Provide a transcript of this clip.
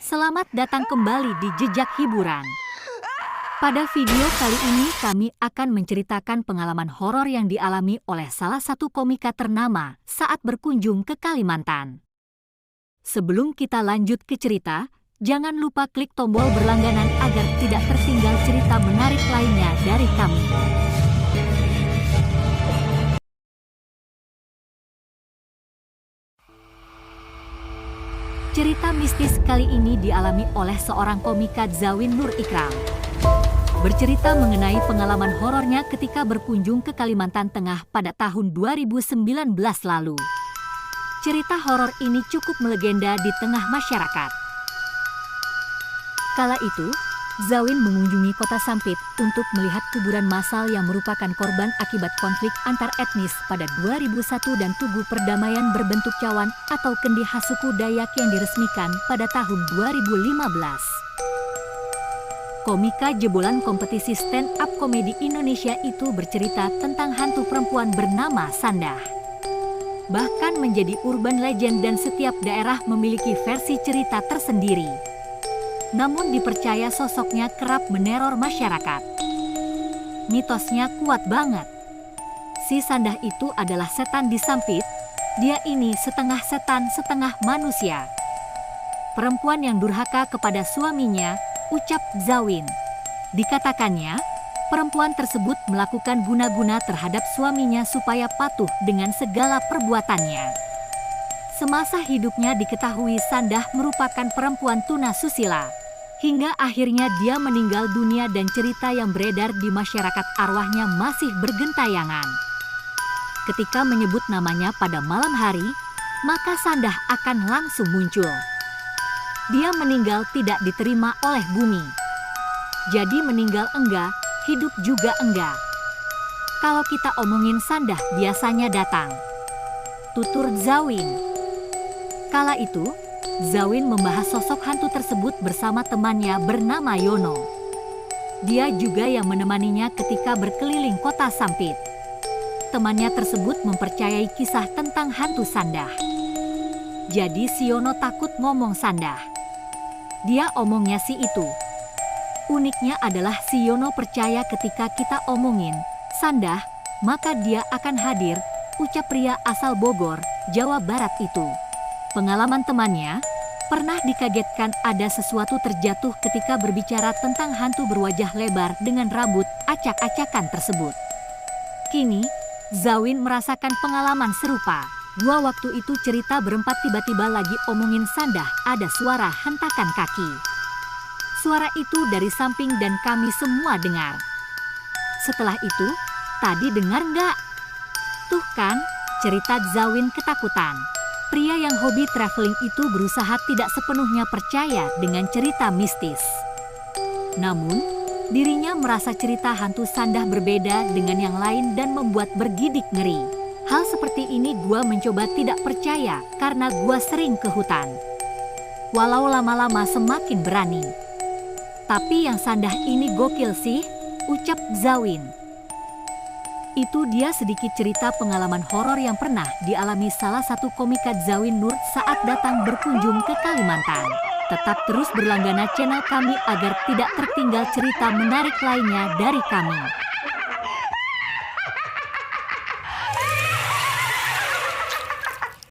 Selamat datang kembali di Jejak Hiburan. Pada video kali ini kami akan menceritakan pengalaman horor yang dialami oleh salah satu komika ternama saat berkunjung ke Kalimantan. Sebelum kita lanjut ke cerita, jangan lupa klik tombol berlangganan agar tidak tertinggal cerita menarik lainnya dari kami. Cerita mistis kali ini dialami oleh seorang komika Zawin Nur Ikram. Bercerita mengenai pengalaman horornya ketika berkunjung ke Kalimantan Tengah pada tahun 2019 lalu. Cerita horor ini cukup melegenda di tengah masyarakat. Kala itu, Zawin mengunjungi kota Sampit untuk melihat kuburan massal yang merupakan korban akibat konflik antar etnis pada 2001 dan Tugu Perdamaian berbentuk cawan atau Kendiha suku Dayak yang diresmikan pada tahun 2015. Komika jebolan kompetisi stand-up komedi Indonesia itu bercerita tentang hantu perempuan bernama Sandah. Bahkan menjadi urban legend dan setiap daerah memiliki versi cerita tersendiri. Namun dipercaya sosoknya kerap meneror masyarakat. Mitosnya kuat banget. Si Sandah itu adalah setan di Sampit. Dia ini setengah setan setengah manusia. Perempuan yang durhaka kepada suaminya, ucap Zawin. Dikatakannya, perempuan tersebut melakukan guna-guna terhadap suaminya supaya patuh dengan segala perbuatannya. Semasa hidupnya diketahui Sandah merupakan perempuan tunasusila. Hingga akhirnya dia meninggal dunia dan cerita yang beredar di masyarakat arwahnya masih bergentayangan. Ketika menyebut namanya pada malam hari, maka Sandah akan langsung muncul. Dia meninggal tidak diterima oleh bumi. Jadi meninggal enggak, hidup juga enggak. Kalau kita omongin Sandah biasanya datang. Tutur Zawin. Kala itu, Zawin membahas sosok hantu tersebut bersama temannya bernama Yono. Dia juga yang menemaninya ketika berkeliling kota Sampit. Temannya tersebut mempercayai kisah tentang hantu Sandah. Jadi si Yono takut ngomong Sandah. Dia omongnya si itu. Uniknya adalah si Yono percaya ketika kita omongin Sandah, maka dia akan hadir, ucap pria asal Bogor, Jawa Barat itu. Pengalaman temannya, pernah dikagetkan ada sesuatu terjatuh ketika berbicara tentang hantu berwajah lebar dengan rambut acak-acakan tersebut. Kini, Zawin merasakan pengalaman serupa. Dua waktu itu cerita berempat tiba-tiba lagi omongin Sandah ada suara hentakan kaki. Suara itu dari samping dan kami semua dengar. Setelah itu, tadi dengar nggak? Tuh kan, cerita Zawin ketakutan. Pria yang hobi traveling itu berusaha tidak sepenuhnya percaya dengan cerita mistis. Namun, dirinya merasa cerita hantu Sandah berbeda dengan yang lain dan membuat bergidik ngeri. Hal seperti ini gua mencoba tidak percaya karena gua sering ke hutan. Walau lama-lama semakin berani. Tapi yang Sandah ini gokil sih, ucap Zawin. Itu dia sedikit cerita pengalaman horor yang pernah dialami salah satu komika Zawin Nur saat datang berkunjung ke Kalimantan. Tetap terus berlangganan channel kami agar tidak tertinggal cerita menarik lainnya dari kami.